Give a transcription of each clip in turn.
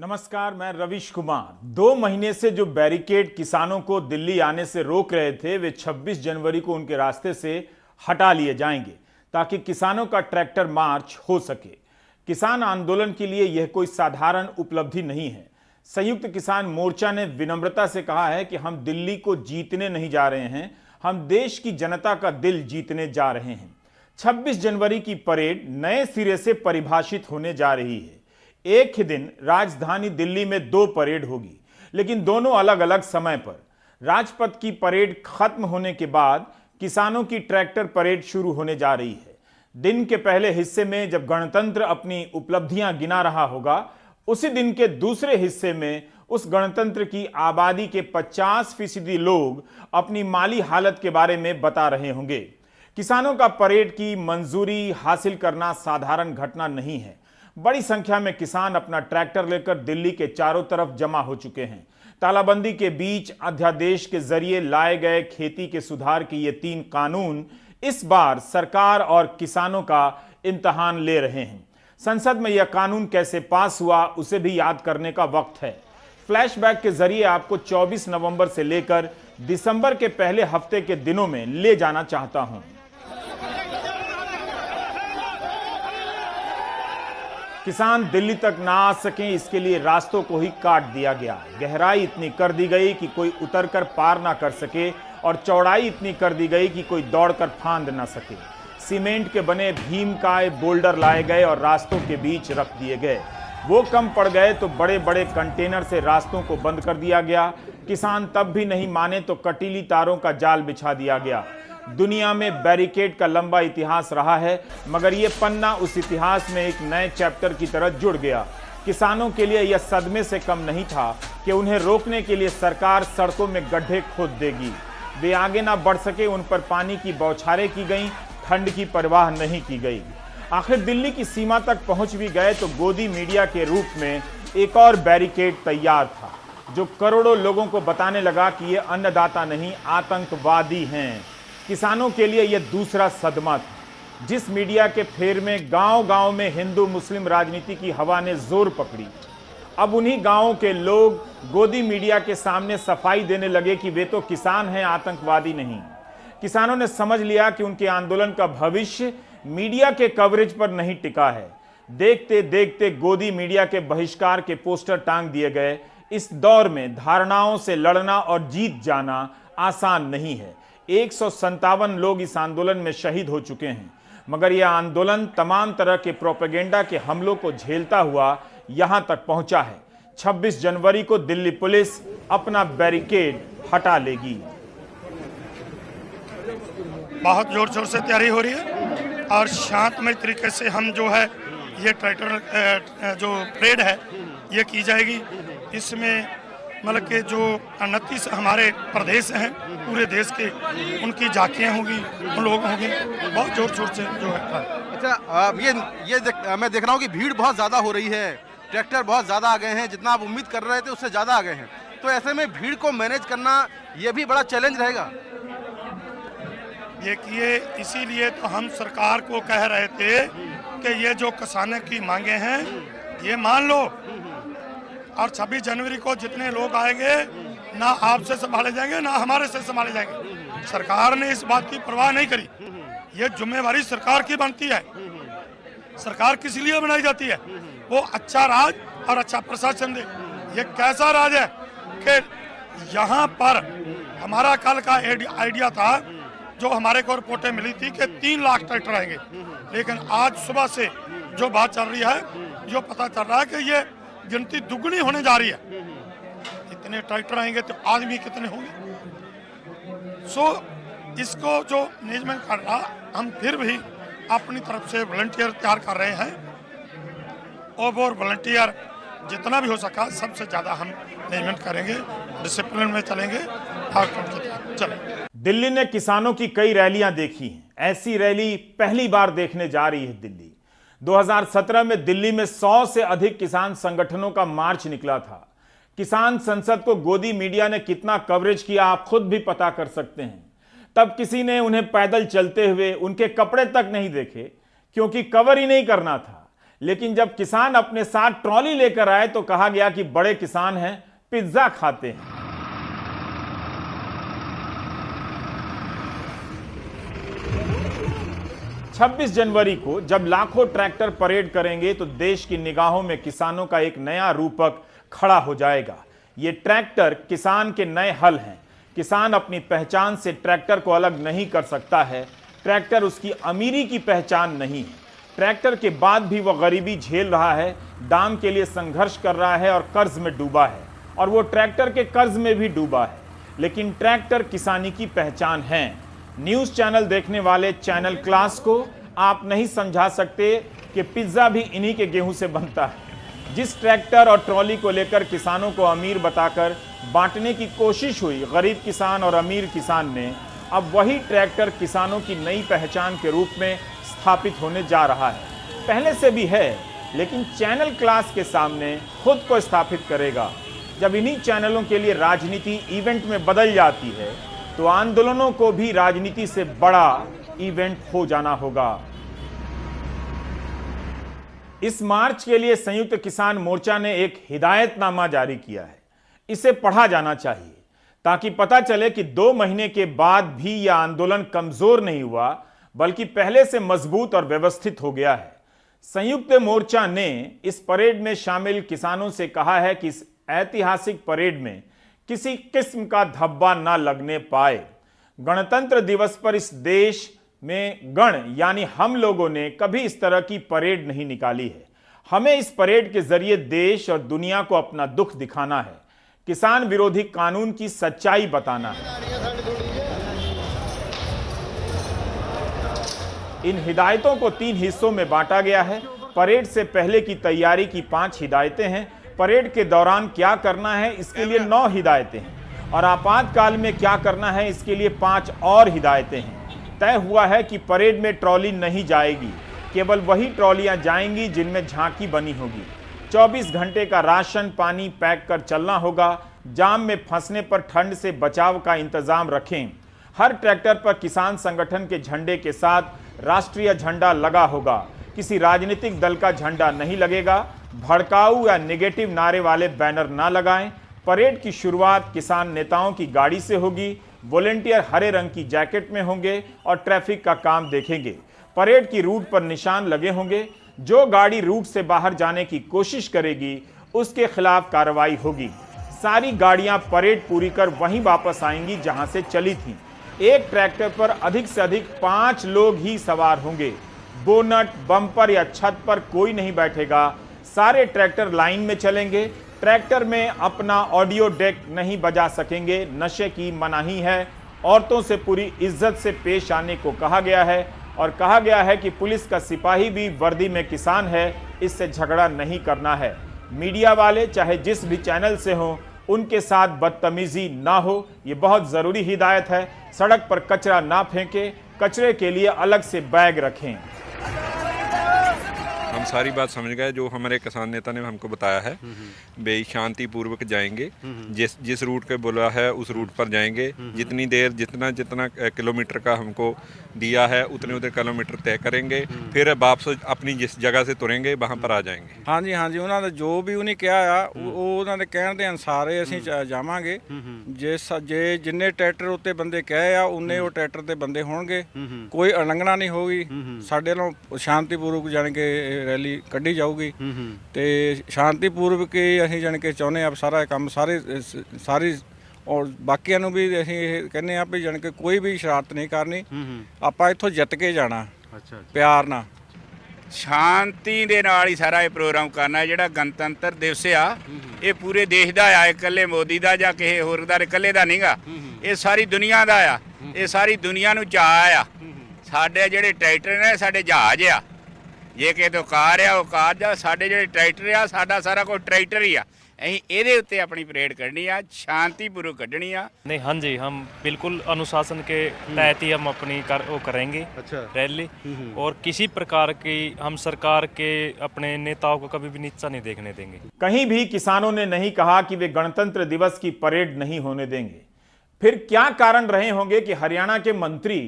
नमस्कार, मैं रविश कुमार। 2 महीने से जो बैरिकेड किसानों को दिल्ली आने से रोक रहे थे, वे 26 जनवरी को उनके रास्ते से हटा लिए जाएंगे ताकि किसानों का ट्रैक्टर मार्च हो सके। किसान आंदोलन के लिए यह कोई साधारण उपलब्धि नहीं है। संयुक्त किसान मोर्चा ने विनम्रता से कहा है कि हम दिल्ली को जीतने नहीं जा रहे हैं, हम देश की जनता का दिल जीतने जा रहे हैं। 26 जनवरी की परेड नए सिरे से परिभाषित होने जा रही है। एक ही दिन राजधानी दिल्ली में 2 परेड होगी, लेकिन दोनों अलग अलग समय पर। राजपथ की परेड खत्म होने के बाद किसानों की ट्रैक्टर परेड शुरू होने जा रही है। दिन के पहले हिस्से में जब गणतंत्र अपनी उपलब्धियां गिना रहा होगा, उसी दिन के दूसरे हिस्से में उस गणतंत्र की आबादी के 50% लोग अपनी माली हालत के बारे में बता रहे होंगे। किसानों का परेड की मंजूरी हासिल करना साधारण घटना नहीं है। बड़ी संख्या में किसान अपना ट्रैक्टर लेकर दिल्ली के चारों तरफ जमा हो चुके हैं। तालाबंदी के बीच अध्यादेश के जरिए लाए गए खेती के सुधार के ये 3 कानून इस बार सरकार और किसानों का इम्तिहान ले रहे हैं। संसद में यह कानून कैसे पास हुआ, उसे भी याद करने का वक्त है। फ्लैशबैक के जरिए आपको 24 नवंबर से लेकर दिसंबर के पहले हफ्ते के दिनों में ले जाना चाहता हूं। किसान दिल्ली तक ना आ सकें, इसके लिए रास्तों को ही काट दिया गया। गहराई इतनी कर दी गई कि कोई उतरकर पार ना कर सके और चौड़ाई इतनी कर दी गई कि कोई दौड़कर फांद ना सके। सीमेंट के बने भीमकाय बोल्डर लाए गए और रास्तों के बीच रख दिए गए। वो कम पड़ गए तो बड़े बड़े कंटेनर से रास्तों को बंद कर दिया गया। किसान तब भी नहीं माने तो कटीली तारों का जाल बिछा दिया गया। दुनिया में बैरिकेड का लंबा इतिहास रहा है, मगर यह पन्ना उस इतिहास में एक नए चैप्टर की तरह जुड़ गया। किसानों के लिए यह सदमे से कम नहीं था कि उन्हें रोकने के लिए सरकार सड़कों में गड्ढे खोद देगी। वे आगे ना बढ़ सके, उन पर पानी की बौछारें की गईं, ठंड की परवाह नहीं की गई। आखिर दिल्ली की सीमा तक पहुंच भी गए तो गोदी मीडिया के रूप में एक और बैरिकेड तैयार था, जो करोड़ों लोगों को बताने लगा कि ये अन्नदाता नहीं, आतंकवादी हैं। किसानों के लिए यह दूसरा सदमा था। जिस मीडिया के फेर में गांव-गांव में हिंदू मुस्लिम राजनीति की हवा ने जोर पकड़ी, अब उन्हीं गांवों के लोग गोदी मीडिया के सामने सफाई देने लगे कि वे तो किसान हैं, आतंकवादी नहीं। किसानों ने समझ लिया कि उनके आंदोलन का भविष्य मीडिया के कवरेज पर नहीं टिका है। देखते देखते गोदी मीडिया के बहिष्कार के पोस्टर टांग दिए गए। इस दौर में धारणाओं से लड़ना और जीत जाना आसान नहीं है। 157 लोग इस आंदोलन में शहीद हो चुके हैं, मगर यह आंदोलन तमाम तरह के प्रोपेगेंडा के हमलों को झेलता हुआ यहां तक पहुंचा है। 26 जनवरी को दिल्ली पुलिस अपना बैरिकेड हटा लेगी। बहुत जोर शोर से तैयारी हो रही है और शांतमय तरीके से हम जो है ये ट्रैक्टर जो परेड है ये की जाएगी। इसमें मतलब के जो 29 हमारे प्रदेश हैं पूरे देश के, उनकी झांकियाँ होंगी, उन लोग होंगे। बहुत जोर शोर से जो है। अच्छा, मैं देख रहा हूँ कि भीड़ बहुत ज़्यादा हो रही है, ट्रैक्टर बहुत ज़्यादा आ गए हैं, जितना आप उम्मीद कर रहे थे उससे ज़्यादा आ गए हैं। तो ऐसे में भीड़ को मैनेज करना ये भी बड़ा चैलेंज रहेगा। देखिए, इसीलिए तो हम सरकार को कह रहे थे कि ये जो किसानों की मांगे हैं ये मान लो, और 26 जनवरी को जितने लोग आएंगे ना आपसे संभाले जाएंगे ना हमारे से संभाले जाएंगे। सरकार ने इस बात की परवाह नहीं करी। ये जिम्मेवारी सरकार की बनती है। सरकार किस लिए बनाई जाती है? वो अच्छा राज और अच्छा प्रशासन दे। ये कैसा राज है कि यहाँ पर हमारा कल का आइडिया था, जो हमारे को रिपोर्टें मिली थी कि 3 लाख ट्रैक्टर आएंगे, लेकिन आज सुबह से जो बात चल रही है, जो पता चल रहा है कि ये गिनती दुगनी होने जा रही है। इतने ट्रैक्टर आएंगे तो आदमी कितने होंगे? सो इसको जो मैनेजमेंट कर रहा, हम फिर भी अपनी तरफ से वॉलंटियर तैयार कर रहे हैं और वो वॉलंटियर जितना भी हो सका सबसे ज़्यादा हम मैनेजमेंट करेंगे, डिसिप्लिन में चलेंगे और चलेंगे। दिल्ली ने किसानों की कई रैलियां देखी हैं। ऐसी रैली पहली बार देखने जा रही है दिल्ली। 2017 में दिल्ली में 100 से अधिक किसान संगठनों का मार्च निकला था। किसान संसद को गोदी मीडिया ने कितना कवरेज किया, आप खुद भी पता कर सकते हैं। तब किसी ने उन्हें पैदल चलते हुए उनके कपड़े तक नहीं देखे, क्योंकि कवर ही नहीं करना था। लेकिन जब किसान अपने साथ ट्रॉली लेकर आए तो कहा गया कि बड़े किसान हैं, पिज्जा खाते हैं। छब्बीस जनवरी को जब लाखों ट्रैक्टर परेड करेंगे तो देश की निगाहों में किसानों का एक नया रूपक खड़ा हो जाएगा। ये ट्रैक्टर किसान के नए हल हैं। किसान अपनी पहचान से ट्रैक्टर को अलग नहीं कर सकता है। ट्रैक्टर उसकी अमीरी की पहचान नहीं है। ट्रैक्टर के बाद भी वह गरीबी झेल रहा है, दाम के लिए संघर्ष कर रहा है और कर्ज में डूबा है, और वो ट्रैक्टर के कर्ज में भी डूबा है। लेकिन ट्रैक्टर किसानी की पहचान है। न्यूज़ चैनल देखने वाले चैनल क्लास को आप नहीं समझा सकते कि पिज्ज़ा भी इन्हीं के गेहूं से बनता है। जिस ट्रैक्टर और ट्रॉली को लेकर किसानों को अमीर बताकर बांटने की कोशिश हुई गरीब किसान और अमीर किसान ने, अब वही ट्रैक्टर किसानों की नई पहचान के रूप में स्थापित होने जा रहा है। पहले से भी है, लेकिन चैनल क्लास के सामने खुद को स्थापित करेगा। जब इन्हीं चैनलों के लिए राजनीति इवेंट में बदल जाती है तो आंदोलनों को भी राजनीति से बड़ा इवेंट हो जाना होगा। इस मार्च के लिए संयुक्त किसान मोर्चा ने एक हिदायतनामा जारी किया है। इसे पढ़ा जाना चाहिए ताकि पता चले कि 2 महीने के बाद भी यह आंदोलन कमजोर नहीं हुआ, बल्कि पहले से मजबूत और व्यवस्थित हो गया है। संयुक्त मोर्चा ने इस परेड में शामिल किसानों से कहा है कि इस ऐतिहासिक परेड में किसी किस्म का धब्बा ना लगने पाए। गणतंत्र दिवस पर इस देश में गण यानी हम लोगों ने कभी इस तरह की परेड नहीं निकाली है। हमें इस परेड के जरिए देश और दुनिया को अपना दुख दिखाना है, किसान विरोधी कानून की सच्चाई बताना है। इन हिदायतों को 3 हिस्सों में बांटा गया है। परेड से पहले की तैयारी की 5 हिदायतें हैं। परेड के दौरान क्या करना है इसके लिए 9 हिदायतें हैं, और आपातकाल में क्या करना है इसके लिए 5 और हिदायतें हैं। तय हुआ है कि परेड में ट्रॉली नहीं जाएगी, केवल वही ट्रॉलियां जाएंगी जिनमें झांकी बनी होगी। 24 घंटे का राशन पानी पैक कर चलना होगा। जाम में फंसने पर ठंड से बचाव का इंतजाम रखें। हर ट्रैक्टर पर किसान संगठन के झंडे के साथ राष्ट्रीय झंडा लगा होगा। किसी राजनीतिक दल का झंडा नहीं लगेगा। भड़काऊ या नेगेटिव नारे वाले बैनर ना लगाएं। परेड की शुरुआत किसान नेताओं की गाड़ी से होगी। वॉलेंटियर हरे रंग की जैकेट में होंगे और ट्रैफिक का काम देखेंगे। परेड की रूट पर निशान लगे होंगे। जो गाड़ी रूट से बाहर जाने की कोशिश करेगी उसके खिलाफ कार्रवाई होगी। सारी गाड़ियां परेड पूरी कर वहीं वापस आएंगी जहां से चली थी। एक ट्रैक्टर पर अधिक से अधिक 5 लोग ही सवार होंगे। बोनट, बम्पर या छत पर कोई नहीं बैठेगा। सारे ट्रैक्टर लाइन में चलेंगे। ट्रैक्टर में अपना ऑडियो डेक नहीं बजा सकेंगे। नशे की मनाही है। औरतों से पूरी इज्जत से पेश आने को कहा गया है, और कहा गया है कि पुलिस का सिपाही भी वर्दी में किसान है, इससे झगड़ा नहीं करना है। मीडिया वाले चाहे जिस भी चैनल से हों, उनके साथ बदतमीजी ना हो, ये बहुत ज़रूरी हिदायत है। सड़क पर कचरा ना फेंकें। कचरे के लिए अलग से बैग रखें। हम सारी बात समझ गए जो हमारे किसान नेता ने हमको बताया है। बे शांति पूर्वक जाएंगे, जिस रूट के बोला है उस रूट पर जाएंगे। जितनी देर जितना किलोमीटर का हमको दिया है उतने किलोमीटर तय करेंगे, फिर वापस अपनी जिस जगह से तुरेंगे वहाँ पर आ जाएंगे। हाँ जी ਉਹਨਾਂ ਦਾ ਜੋ ਵੀ ਉਹਨੇ ਕਿਹਾ ਆ ਉਹ ਉਹਨਾਂ ਦੇ ਕਹਿਣ ਦੇ ਅਨੁਸਾਰ ਅਸੀਂ ਜਾਵਾਂਗੇ। ਜੇ ਜਿੰਨੇ ਟਰੈਕਟਰ ਉੱਤੇ ਬੰਦੇ ਕਹੇ ਆ ਉਨੇ ਉਹ ਟਰੈਕਟਰ ਤੇ ਬੰਦੇ ਹੋਣਗੇ। ਕੋਈ ਉਲੰਘਣਾ ਨਹੀਂ ਹੋਗੀ। ਸਾਡੇ ਵੱਲੋਂ ਸ਼ਾਂਤੀਪੂਰਵਕ ਜਾਣ ਕੇ ਰੈਲੀ ਕੱਢੀ ਜਾਊਗੀ ਤੇ ਸ਼ਾਂਤੀਪੂਰਵਕ ਹੀ ਅਸੀਂ ਜਾਣ ਕੇ ਚਾਹੁੰਦੇ ਆ ਸਾਰਾ ਕੰਮ ਸਾਰੀ ਔਰ ਬਾਕੀਆਂ ਨੂੰ ਵੀ ਅਸੀਂ ਇਹ ਕਹਿੰਦੇ ਆ ਵੀ ਜਾਣ ਕੇ ਕੋਈ ਵੀ ਸ਼ਰਾਰਤ ਨਹੀਂ ਕਰਨੀ। ਆਪਾਂ ਇੱਥੋਂ ਜਿੱਤ ਕੇ ਜਾਣਾ ਪਿਆਰ ਨਾਲ। ਸ਼ਾਂਤੀ ਦੇ ਨਾਲ ਹੀ ਸਾਰਾ ਇਹ ਪ੍ਰੋਗਰਾਮ ਕਰਨਾ ਹੈ। ਜਿਹੜਾ ਗਣਤੰਤਰ ਦਿਵਸ ਆ ਇਹ ਪੂਰੇ ਦੇਸ਼ ਦਾ ਆ, ਇਕੱਲੇ ਮੋਦੀ ਦਾ ਜਾਂ ਕਿਸੇ ਹੋਰ ਦਾ ਇਕੱਲੇ ਦਾ ਨਹੀਂਗਾ। ਇਹ ਸਾਰੀ ਦੁਨੀਆ ਦਾ ਆ। ਇਹ ਸਾਰੀ ਦੁਨੀਆ ਨੂੰ ਚਾਅ ਆ। ਸਾਡੇ ਜਿਹੜੇ ਟਰੈਕਟਰ ਨੇ ਸਾਡੇ ਜਹਾਜ਼ ਆ। ਜੇ ਕਿਸੇ ਤੋਂ ਕਾਰ ਆ ਉਹ ਕਾਰ ਜਾਂ ਸਾਡੇ ਜਿਹੜੇ ਟਰੈਕਟਰ ਆ ਸਾਡਾ ਸਾਰਾ ਕੁਝ ਟਰੈਕਟਰ ਹੀ ਆ। ਅਸੀਂ ਇਹਦੇ ਉੱਤੇ अपनी परेड करनी आ, शांतिपूर्वक कढ़नी आ। नहीं, हाँ जी, हम बिल्कुल अनुशासन के तहत ही हम अपनी वो करेंगे रैली, और किसी प्रकार की हम सरकार के अपने नेताओं को कभी भी नीचा नहीं देखने देंगे। कहीं भी किसानों ने नहीं कहा कि वे गणतंत्र दिवस की परेड नहीं होने देंगे। फिर क्या कारण रहे होंगे कि हरियाणा के मंत्री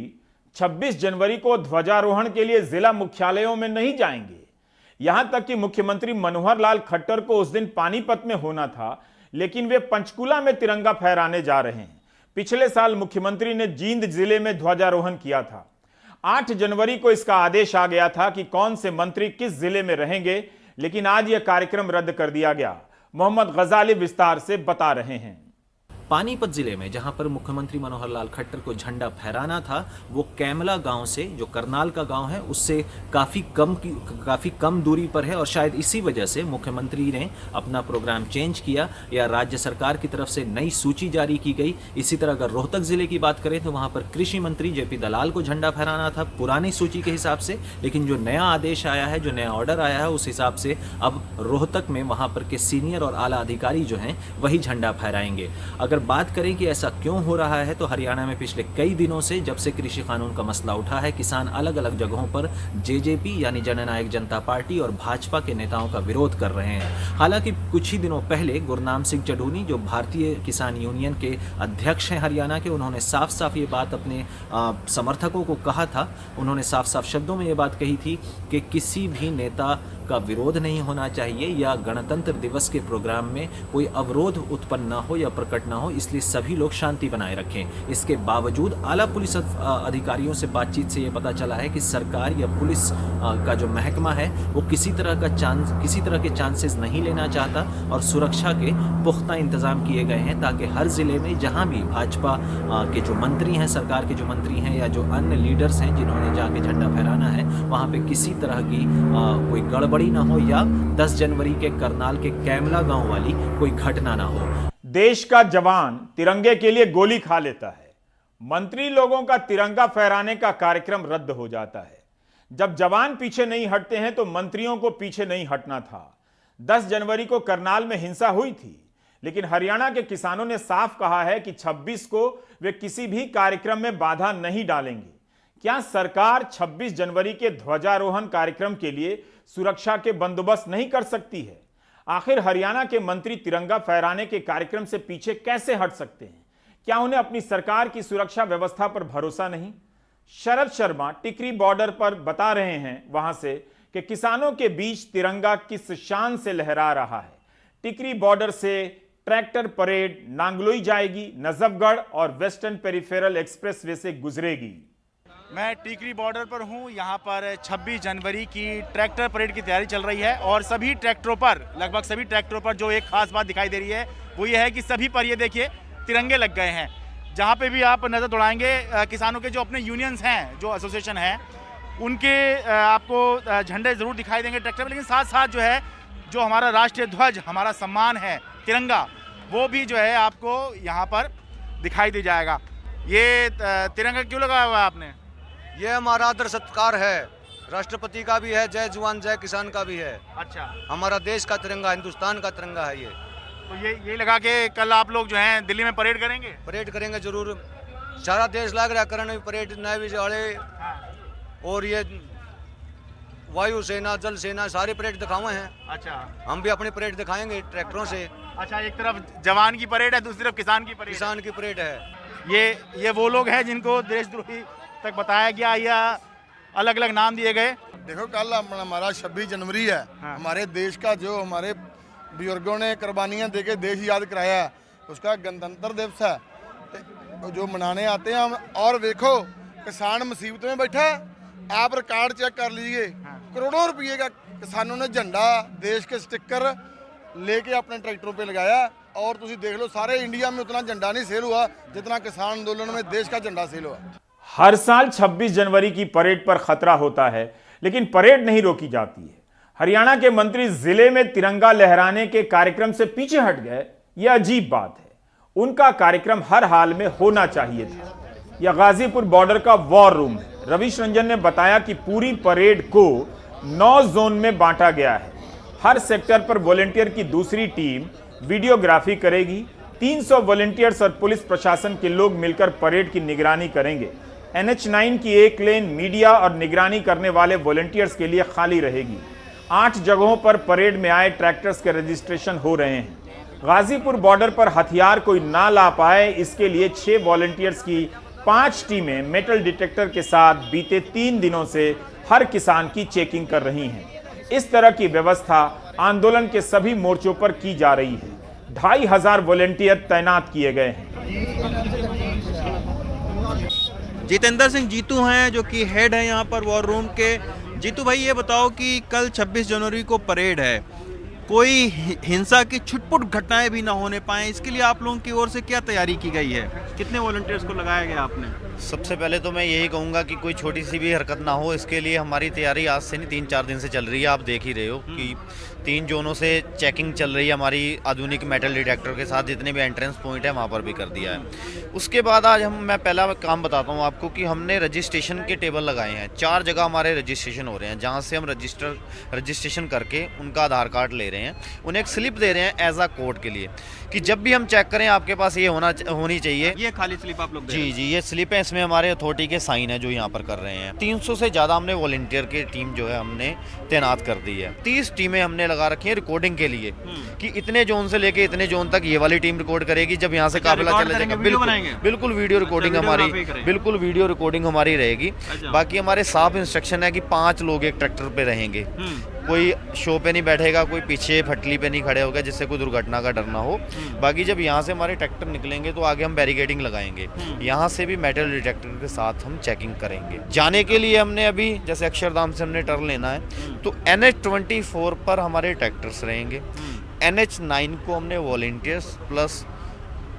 26 जनवरी को ध्वजारोहण के लिए जिला मुख्यालयों में नहीं जाएंगे? यहां तक कि मुख्यमंत्री मनोहर लाल खट्टर को उस दिन पानीपत में होना था, लेकिन वे पंचकुला में तिरंगा फहराने जा रहे हैं। पिछले साल मुख्यमंत्री ने जींद जिले में ध्वजारोहण किया था। 8 जनवरी को इसका आदेश आ गया था कि कौन से मंत्री किस जिले में रहेंगे, लेकिन आज यह कार्यक्रम रद्द कर दिया गया। मोहम्मद गजाली विस्तार से बता रहे हैं। पानीपत जिले में जहां पर मुख्यमंत्री मनोहर लाल खट्टर को झंडा फहराना था, वो कैमला गांव से, जो करनाल का गांव है, उससे काफ़ी कम दूरी पर है और शायद इसी वजह से मुख्यमंत्री ने अपना प्रोग्राम चेंज किया या राज्य सरकार की तरफ से नई सूची जारी की गई। इसी तरह अगर रोहतक जिले की बात करें तो वहां पर कृषि मंत्री जेपी दलाल को झंडा फहराना था पुरानी सूची के हिसाब से, लेकिन जो नया आदेश आया है, जो नया ऑर्डर आया है, उस हिसाब से अब रोहतक में वहां पर के सीनियर और आला अधिकारी जो हैं वही झंडा फहराएंगे। अगर बात करें कि ऐसा क्यों हो रहा है, तो हरियाणा में पिछले कई दिनों से जब से कृषि कानून का मसला उठा है, किसान अलग अलग जगहों पर जेजेपी यानी जननायक जनता पार्टी और भाजपा के नेताओं का विरोध कर रहे हैं। हालांकि कुछ ही दिनों पहले गुरनाम सिंह चढ़ूनी, जो भारतीय किसान यूनियन के अध्यक्ष हैं हरियाणा के, उन्होंने साफ साफ ये बात अपने समर्थकों को कहा था। उन्होंने साफ साफ शब्दों में ये बात कही थी कि किसी भी नेता का विरोध नहीं होना चाहिए या गणतंत्र दिवस के प्रोग्राम में कोई अवरोध उत्पन्न ना हो या प्रकट ना हो, इसलिए सभी लोग शांति बनाए रखें। इसके बावजूद आला पुलिस अधिकारियों से बातचीत से ये पता चला है कि सरकार या पुलिस का जो महकमा है वो किसी तरह के चांसेस नहीं लेना चाहता और सुरक्षा के पुख्ता इंतजाम किए गए हैं ताकि हर जिले में जहाँ भी भाजपा के जो मंत्री हैं, सरकार के जो मंत्री हैं या जो अन्य लीडर्स हैं जिन्होंने जाके झंडा फहराना है, वहाँ पे किसी तरह की कोई गड़बड़ी ना हो या 10 जनवरी के करनाल के कैमला गांव वाली कोई घटना ना हो। देश का जवान तिरंगे के लिए गोली खा लेता है, मंत्री लोगों का तिरंगा फहराने का कार्यक्रम रद्द हो जाता है। जब जवान पीछे नहीं हटते हैं तो मंत्रियों को पीछे नहीं हटना था। 10 जनवरी को करनाल में हिंसा हुई थी, लेकिन हरियाणा के किसानों ने साफ कहा है कि 26 को वे किसी भी कार्यक्रम में बाधा नहीं डालेंगे। क्या सरकार 26 जनवरी के ध्वजारोहण कार्यक्रम के लिए सुरक्षा के बंदोबस्त नहीं कर सकती है? आखिर हरियाणा के मंत्री तिरंगा फहराने के कार्यक्रम से पीछे कैसे हट सकते हैं? क्या उन्हें अपनी सरकार की सुरक्षा व्यवस्था पर भरोसा नहीं? शरद शर्मा टिकरी बॉर्डर पर बता रहे हैं वहां से कि किसानों के बीच तिरंगा किस शान से लहरा रहा है। टिकरी बॉर्डर से ट्रैक्टर परेड नांगलोई जाएगी, नजफगढ़ और वेस्टर्न पेरिफेरल एक्सप्रेसवे से गुजरेगी। मैं टिकरी बॉर्डर पर हूं। यहां पर 26 जनवरी की ट्रैक्टर परेड की तैयारी चल रही है और सभी ट्रैक्टरों पर, लगभग सभी ट्रैक्टरों पर जो एक खास बात दिखाई दे रही है वो ये है कि सभी पर ये देखिए तिरंगे लग गए हैं। जहां पे भी आप नज़र दौड़ाएंगे, किसानों के जो अपने यूनियंस हैं, जो एसोसिएशन हैं, उनके आपको झंडे ज़रूर दिखाई देंगे ट्रैक्टर में, लेकिन साथ साथ जो है जो हमारा राष्ट्रीय ध्वज, हमारा सम्मान है तिरंगा, वो भी जो है आपको यहाँ पर दिखाई दे जाएगा। ये तिरंगा क्यों लगाया हुआ है आपने? ये हमारा आदर सत्कार है, राष्ट्रपति का भी है, जय जवान जय किसान का भी है। अच्छा, हमारा देश का तिरंगा, हिंदुस्तान का तिरंगा है ये। तो ये लगा के कल आप लोग जो हैं दिल्ली में परेड करेंगे? परेड करेंगे जरूर, सारा देश लग रहा करने परेड, नेवी वाले और ये वायुसेना, जल सेना, सारे परेड दिखावे हैं। अच्छा, हम भी अपनी परेड दिखाएंगे ट्रैक्टरों से। अच्छा, एक तरफ जवान की परेड है, दूसरी तरफ किसान की परेड। किसान की परेड है। ये वो लोग हैं जिनको देशद्रोही तक बताया गया या अलग अलग नाम दिए गए। देखो, कल हमारा 26 जनवरी है। हमारे देश का जो हमारे बुजुर्गों ने कुर्बानियां देके देश याद कराया, उसका गणतंत्र दिवस है, तो जो मनाने आते हैं हम। और देखो, किसान मुसीबत में बैठा है, आप रिकॉर्ड चेक कर लीजिए, करोड़ों रुपये का किसानों ने झंडा, देश के स्टिकर लेके अपने ट्रैक्टरों पे लगाया। और तुम देख लो, सारे इंडिया में उतना झंडा नहीं सेल हुआ जितना किसान आंदोलन में देश का झंडा सेल हुआ। हर साल 26 जनवरी की परेड पर खतरा होता है, लेकिन परेड नहीं रोकी जाती है। हरियाणा के मंत्री जिले में तिरंगा लहराने के कार्यक्रम से पीछे हट गए, यह अजीब बात है। उनका कार्यक्रम हर हाल में होना चाहिए था। यह गाजीपुर बॉर्डर का वॉर रूम है। रविश रंजन ने बताया कि पूरी परेड को 9 जोन में बांटा गया है। हर सेक्टर पर वॉलंटियर की दूसरी टीम वीडियोग्राफी करेगी। 300 वॉलंटियर्स और पुलिस प्रशासन के लोग मिलकर परेड की निगरानी करेंगे। NH9 की एक लेन मीडिया और निगरानी करने वाले वॉलंटियर्स के लिए खाली रहेगी। 8 जगहों पर परेड में आए ट्रैक्टर्स के रजिस्ट्रेशन हो रहे हैं। गाजीपुर बॉर्डर पर हथियार कोई ना ला पाए, इसके लिए 6 वॉलंटियर्स की 5 टीमें मेटल डिटेक्टर के साथ बीते 3 दिनों से हर किसान की चेकिंग कर रही हैं। इस तरह की व्यवस्था आंदोलन के सभी मोर्चों पर की जा रही है। 2500 वॉलेंटियर तैनात किए गए हैं। जितेंद्र सिंह जीतू हैं जो कि हेड हैं यहाँ पर वॉर रूम के। जीतू भाई ये बताओ कि कल 26 जनवरी को परेड है, कोई हिंसा की छुटपुट घटनाएं भी ना होने पाए, इसके लिए आप लोगों की ओर से क्या तैयारी की गई है? कितने वॉलंटियर्स को लगाया गया आपने? सबसे पहले तो मैं यही कहूँगा कि कोई छोटी सी भी हरकत ना हो, इसके लिए हमारी तैयारी आज से नहीं 3-4 दिन से चल रही है। आप देख ही रहे हो कि 3 जोनों से चेकिंग चल रही है हमारी आधुनिक मेटल डिटेक्टर के साथ। जितने भी एंट्रेंस पॉइंट है वहाँ पर भी कर दिया है। उसके बाद आज मैं पहला काम बताता हूँ आपको कि हमने रजिस्ट्रेशन के टेबल लगाए हैं। 4 जगह हमारे रजिस्ट्रेशन हो रहे हैं, जहाँ से हम रजिस्ट्रेशन करके उनका आधार कार्ड ले रहे हैं, उन्हें एक स्लिप दे रहे हैं एज आ कोड के लिए कि जब भी हम चेक करें आपके पास ये होनी चाहिए। ये खाली स्लिप आप लोग दे? जी, ये स्लिप है, इसमें हमारे अथॉरिटी के साइन है जो यहाँ पर कर रहे हैं। 300 से ज़्यादा हमने वॉलंटियर की टीम जो है हमने तैनात कर दी है। 30 टीमें हमने लगा रखी हैं रिकॉर्डिंग के लिए कि इतने जोन से लेके इतने जोन तक ये वाली टीम रिकॉर्ड करेगी। जब यहाँ से काफिला चले जाएगा बिल्कुल वीडियो रिकॉर्डिंग हमारी रहेगी। बाकी हमारे साफ इंस्ट्रक्शन है कि 5 लोग एक ट्रैक्टर पे रहेंगे, कोई शो पे नहीं बैठेगा, कोई पीछे फटली पे नहीं खड़े होगा जिससे कोई दुर्घटना का डर ना हो। बाकी जब यहाँ से हमारे ट्रैक्टर निकलेंगे तो आगे हम बैरिकेडिंग लगाएंगे, यहाँ से भी मेटल डिटेक्टर के साथ हम चेकिंग करेंगे। जाने के लिए हमने अभी जैसे अक्षरधाम से हमने टर्न लेना है तो NH24 पर हमारे ट्रैक्टर्स रहेंगे। NH9 को हमने वॉलंटियर्स प्लस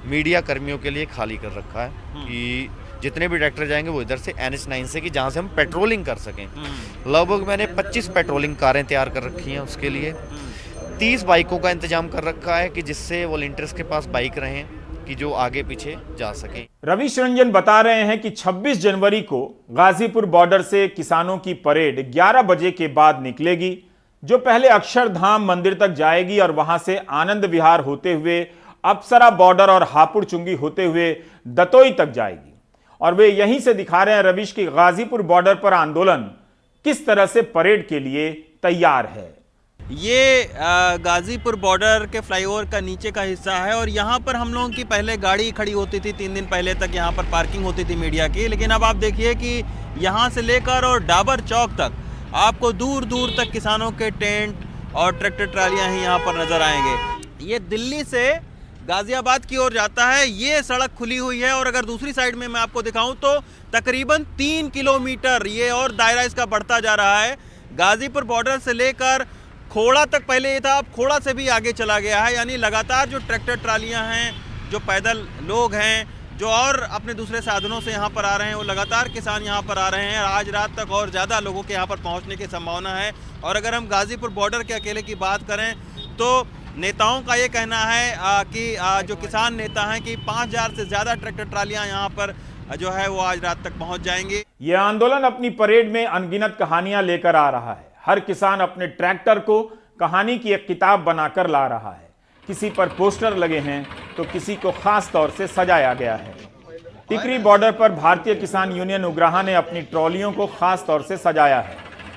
मीडिया कर्मियों के लिए खाली कर रखा है कि जितने भी ट्रैक्टर जाएंगे वो इधर से NH9 से कि जहाँ से हम पेट्रोलिंग कर सकें। लगभग मैंने 25 पेट्रोलिंग कारें तैयार कर रखी हैं उसके लिए। 30 बाइकों का इंतजाम कर रखा है कि जिससे वॉलंटियर्स के पास बाइक रहें कि जो आगे पीछे जा सकें। रवीश रंजन बता रहे हैं कि 26 जनवरी को गाजीपुर बॉर्डर से किसानों की परेड 11 बजे के बाद निकलेगी, जो पहले अक्षरधाम मंदिर तक जाएगी और वहां से आनंद विहार होते हुए अप्सरा बॉर्डर और हापुड़ चुंगी होते हुए दतोई तक जाएगी। और वे यहीं से दिखा रहे हैं रवीश की गाजीपुर बॉर्डर पर आंदोलन किस तरह से परेड के लिए तैयार है। ये गाजीपुर बॉर्डर के फ्लाईओवर का नीचे का हिस्सा है और यहाँ पर हम लोगों की पहले गाड़ी खड़ी होती थी। 3 दिन पहले तक यहाँ पर पार्किंग होती थी मीडिया की, लेकिन अब आप देखिए कि यहाँ से लेकर और डाबर चौक तक आपको दूर दूर तक किसानों के टेंट और ट्रैक्टर ट्रालियाँ ही यहाँ पर नजर आएंगे। ये दिल्ली से गाजियाबाद की ओर जाता है, ये सड़क खुली हुई है और अगर दूसरी साइड में मैं आपको दिखाऊं तो तकरीबन 3 किलोमीटर ये और दायरा इसका बढ़ता जा रहा है। गाजीपुर बॉर्डर से लेकर खोड़ा तक पहले ये था, अब खोड़ा से भी आगे चला गया है। यानी लगातार जो ट्रैक्टर ट्रालियां हैं, जो पैदल लोग हैं, जो और अपने दूसरे साधनों से यहाँ पर आ रहे हैं, वो लगातार किसान यहाँ पर आ रहे हैं। आज रात तक और ज़्यादा लोगों के यहाँ पर पहुँचने की संभावना है। और अगर हम गाजीपुर बॉर्डर के अकेले की बात करें तो नेताओं का ये कहना है कि जो किसान नेता हैं कि 5000 से ज़्यादा ट्रैक्टर ट्रालियां यहाँ पर जो है वो आज रात तक पहुँच जाएंगी। ये आंदोलन अपनी परेड में अनगिनत कहानियां लेकर आ रहा है। हर किसान अपने ट्रैक्टर को कहानी की एक किताब बनाकर ला रहा है। किसी पर पोस्टर लगे हैं तो किसी को खास तौर से सजाया गया है। टिकरी बॉर्डर पर भारतीय किसान यूनियन उग्राहा ने अपनी ट्रॉलियों को खास तौर से सजाया है।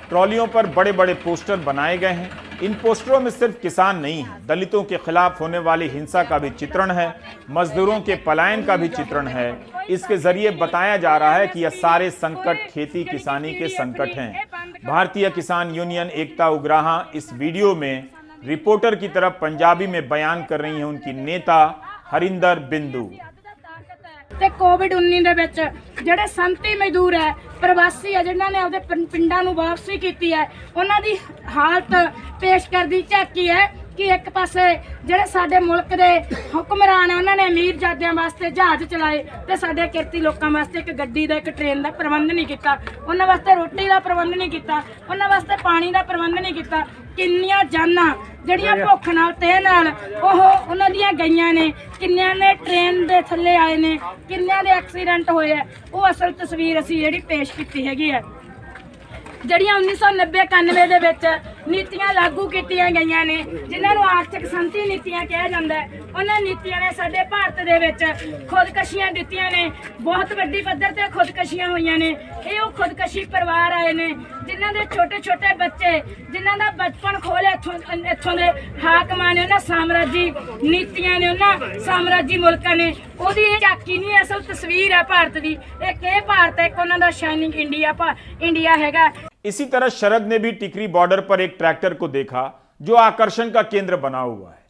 ट्रॉलियों पर बड़े बड़े पोस्टर बनाए गए हैं। इन पोस्टरों में सिर्फ किसान नहीं है, दलितों के खिलाफ होने वाली हिंसा का भी चित्रण है, मजदूरों के पलायन का भी चित्रण है। इसके जरिए बताया जा रहा है कि यह सारे संकट खेती किसानी के संकट हैं। भारतीय किसान यूनियन एकता उग्राहा इस वीडियो में रिपोर्टर की तरफ पंजाबी में बयान कर रही हैं उनकी नेता हरिंदर बिंदु। ਤੇ ਕੋਵਿਡ-19 ਦੇ ਵਿੱਚ ਜਿਹੜੇ ਸੰਤੀ ਮਜ਼ਦੂਰ ਹੈ, ਪ੍ਰਵਾਸੀ ਹੈ, ਜਿਨ੍ਹਾਂ ਨੇ ਆਪਦੇ ਪਿੰਡਾਂ ਨੂੰ ਵਾਪਸੀ ਕੀਤੀ ਹੈ, ਉਹਨਾਂ ਦੀ ਹਾਲਤ ਪੇਸ਼ ਕਰਦੀ ਝਾਕੀ ਹੈ ਕਿ ਇੱਕ ਪਾਸੇ ਜਿਹੜੇ ਸਾਡੇ ਮੁਲਕ ਦੇ ਹੁਕਮਰਾਨ ਹੈ ਉਹਨਾਂ ਨੇ ਅਮੀਰਜ਼ਾਦਿਆਂ ਵਾਸਤੇ ਜਹਾਜ਼ ਚਲਾਏ ਤੇ ਸਾਡੇ ਕਿਰਤੀ ਲੋਕਾਂ ਵਾਸਤੇ ਇੱਕ ਗੱਡੀ ਦਾ ਇੱਕ ਟ੍ਰੇਨ ਦਾ ਪ੍ਰਬੰਧ ਨਹੀਂ ਕੀਤਾ, ਉਹਨਾਂ ਵਾਸਤੇ ਰੋਟੀ ਦਾ ਪ੍ਰਬੰਧ ਨਹੀਂ ਕੀਤਾ, ਉਹਨਾਂ ਵਾਸਤੇ ਪਾਣੀ ਦਾ ਪ੍ਰਬੰਧ ਨਹੀਂ ਕੀਤਾ। ਕਿੰਨੀਆਂ ਜਾਨਾਂ ਜਿਹੜੀਆਂ ਭੁੱਖ ਨਾਲ ਤੇ ਨਾਲ ਉਹਨਾਂ ਦੀਆਂ ਗਈਆਂ ਨੇ, ਕਿੰਨਿਆਂ ਨੇ ਟ੍ਰੇਨ ਦੇ ਥੱਲੇ ਆਏ ਨੇ, ਕਿੰਨਿਆਂ ਦੇ ਐਕਸੀਡੈਂਟ ਹੋਏ ਆ, ਉਹ ਅਸਲ ਤਸਵੀਰ ਅਸੀਂ ਜਿਹੜੀ ਪੇਸ਼ ਕੀਤੀ ਹੈਗੀ ਹੈ। ਜਿਹੜੀਆਂ 1990-91 ਦੇ ਵਿੱਚ ਨੀਤੀਆਂ ਲਾਗੂ ਕੀਤੀਆਂ ਗਈਆਂ ਨੇ, ਜਿਨ੍ਹਾਂ ਨੂੰ ਆਰਥਿਕ ਸੰਤੀ ਨੀਤੀਆਂ ਕਿਹਾ ਜਾਂਦਾ ਹੈ, ਉਹਨਾਂ ਨੀਤੀਆਂ ਨੇ ਸਾਡੇ ਭਾਰਤ ਦੇ ਵਿੱਚ ਖੁਦਕਸ਼ੀਆਂ ਦਿੱਤੀਆਂ ਨੇ। ਬਹੁਤ ਵੱਡੀ ਪੱਧਰ ਤੇ ਖੁਦਕਸ਼ੀਆਂ ਹੋਈਆਂ ਨੇ। ਇਹ ਉਹ ਖੁਦਕਸ਼ੀ ਪਰਿਵਾਰ ਆਏ ਨੇ ਜਿਨ੍ਹਾਂ ਦੇ ਛੋਟੇ-ਛੋਟੇ ਬੱਚੇ, ਜਿਨ੍ਹਾਂ ਦਾ ਬਚਪਨ ਖੋਲਿਆ ਇੱਥੋਂ ਦੇ ਹਾਕਮਾਂ ਨੇ, ਉਹਨਾਂ ਸਾਮਰਾਜੀ ਨੀਤੀਆਂ ਨੇ, ਉਹਨਾਂ ਸਾਮਰਾਜੀ ਮੁਲਕਾਂ ਨੇ। ਉਹਦੀ ਇਹ ਝਾਕੀ ਨਹੀਂ, ਅਸਲ ਤਸਵੀਰ ਹੈ ਭਾਰਤ ਦੀ। ਇੱਕ ਇਹ ਭਾਰਤ ਹੈ, ਇੱਕ ਉਹਨਾਂ ਦਾ ਸ਼ਾਈਨਿੰਗ ਇੰਡੀਆ ਹੈਗਾ। इसी तरह शरद ने भी टिकरी बॉर्डर पर एक ट्रैक्टर को देखा जो आकर्षण का केंद्र बना हुआ है।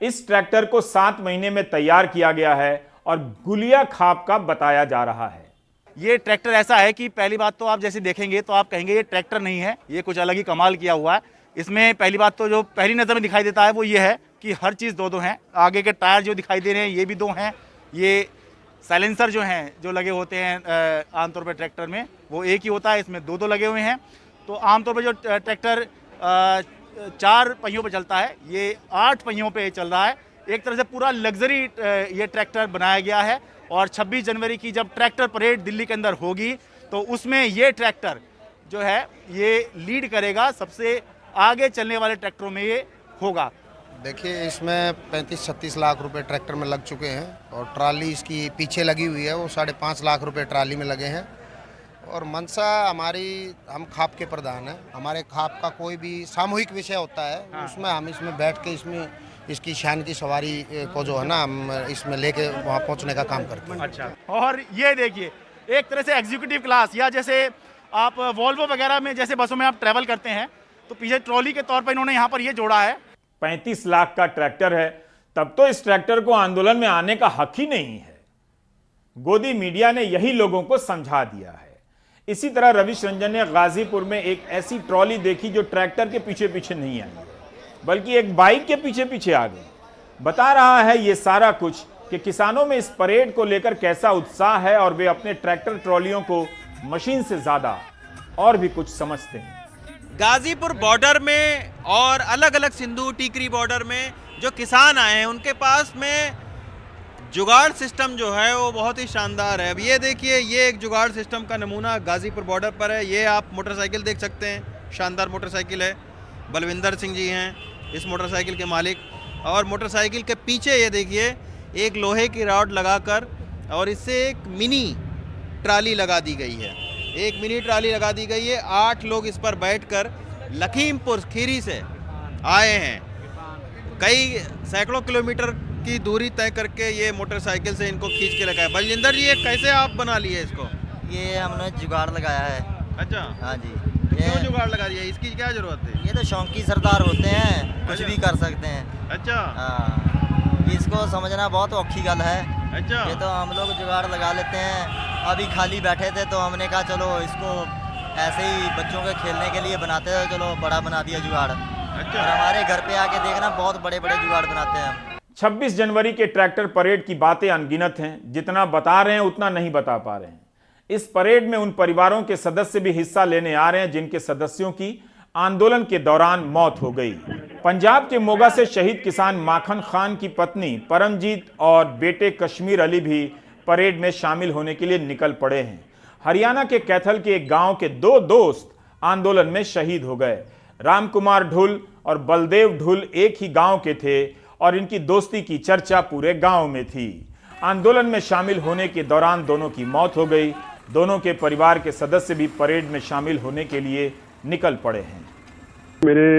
इस ट्रैक्टर को 7 महीने में तैयार किया गया है और गुलिया खाप का बताया जा रहा है। ये ट्रैक्टर ऐसा है कि पहली बात तो आप जैसे देखेंगे तो आप कहेंगे ये ट्रैक्टर नहीं है, ये कुछ अलग ही कमाल किया हुआ है। इसमें पहली बात तो जो पहली नज़र में दिखाई देता है वो ये है कि हर चीज़ दो हैं। आगे के टायर जो दिखाई दे रहे हैं ये भी 2 हैं। ये साइलेंसर जो हैं जो लगे होते हैं आमतौर पर ट्रैक्टर में वो एक ही होता है, इसमें 2 लगे हुए हैं। तो आमतौर पर जो ट्रैक्टर 4 पहियों पे चलता है ये 8 पहियों पे चल रहा है। एक तरह से पूरा लग्जरी ये ट्रैक्टर बनाया गया है और 26 जनवरी की जब ट्रैक्टर परेड दिल्ली के अंदर होगी तो उसमें ये ट्रैक्टर जो है ये लीड करेगा, सबसे आगे चलने वाले ट्रैक्टरों में ये होगा। देखिए इसमें 35-36 लाख रुपए ट्रैक्टर में लग चुके हैं और ट्राली इसकी पीछे लगी हुई है वो 5.5 लाख रुपए ट्राली में लगे हैं। और मंशा हमारी, हम खाप के प्रधान हैं, हमारे खाप का कोई भी सामूहिक विषय होता है उसमें हम इसमें बैठ के इसमें इसकी शान की सवारी को जो है ना हम इसमें लेके वहाँ पहुँचने का काम करते हैं। अच्छा, और ये देखिए एक तरह से एग्जीक्यूटिव क्लास या जैसे आप वॉल्वो वगैरह में जैसे बसों में आप ट्रैवल करते हैं तो पीछे ट्रॉली के तौर पर इन्होंने यहाँ पर ये जोड़ा है। 35 लाख का ट्रैक्टर है, तब तो इस ट्रैक्टर को आंदोलन में आने का हक ही नहीं है। गोदी मीडिया ने यही लोगों को समझा दिया है। इसी तरह रविश रंजन ने गाजीपुर में एक ऐसी ट्रॉली देखी जो ट्रैक्टर के पीछे पीछे नहीं आई बल्कि एक बाइक के पीछे पीछे आ गई। बता रहा है ये सारा कुछ कि किसानों में इस परेड को लेकर कैसा उत्साह है और वे अपने ट्रैक्टर ट्रॉलियों को मशीन से ज्यादा और भी कुछ समझते हैं। गाजीपुर बॉर्डर में और अलग अलग सिंधु टीकरी बॉर्डर में जो किसान आए हैं उनके पास में जुगाड़ सिस्टम जो है वो बहुत ही शानदार है। अब ये देखिए ये एक जुगाड़ सिस्टम का नमूना गाजीपुर बॉर्डर पर है। ये आप मोटरसाइकिल देख सकते हैं, शानदार मोटरसाइकिल है। बलविंदर सिंह जी हैं इस मोटरसाइकिल के मालिक। और मोटरसाइकिल के पीछे ये देखिए एक लोहे की रॉड लगाकर और इससे एक मिनी ट्राली लगा दी गई है। एक मिनी ट्राली लगा दी गई है। 8 लोग इस पर बैठकर लखीमपुर खीरी से आए हैं। कई सैकड़ों किलोमीटर की दूरी तय करके ये मोटरसाइकिल से इनको खींच के लगाया। बलजिंदर जी ये कैसे आप बना लिए इसको? ये हमने जुगाड़ लगाया है। अच्छा, हाँ जी। तो क्यों जुगाड़ लगा दिया, इसकी क्या जरूरत है? ये तो शौकीन सरदार होते हैं, कुछ भी कर सकते हैं। अच्छा, हाँ, इसको समझना बहुत औखी गल है। अच्छा, ये तो हम लोग जुगाड़ लगा लेते हैं। अभी खाली बैठे थे तो हमने कहा चलो इसको ऐसे ही बच्चों के खेलने के लिए बनाते थे, चलो बड़ा बना दिया जुगाड़। अच्छा, और हमारे घर पे आके देखना बहुत बड़े बड़े जुगाड़ बनाते हैं हम। 26 जनवरी के ट्रैक्टर परेड की बातें अनगिनत हैं। जितना बता रहे हैं उतना नहीं बता पा रहे हैं। इस परेड में उन परिवारों के सदस्य भी हिस्सा लेने आ रहे हैं जिनके सदस्यों की आंदोलन के दौरान मौत हो गई। पंजाब के मोगा से शहीद किसान माखन खान की पत्नी परमजीत और बेटे कश्मीर अली भी परेड में शामिल होने के लिए निकल पड़े हैं। हरियाणा के कैथल के एक गांव के 2 दोस्त आंदोलन में शहीद हो गए। रामकुमार ढुल और बलदेव ढुल एक ही गांव के थे और इनकी दोस्ती की चर्चा पूरे गांव में थी। आंदोलन में शामिल होने के दौरान दोनों की मौत हो गई। दोनों के परिवार के सदस्य भी परेड में शामिल होने के लिए निकल पड़े हैं। मेरे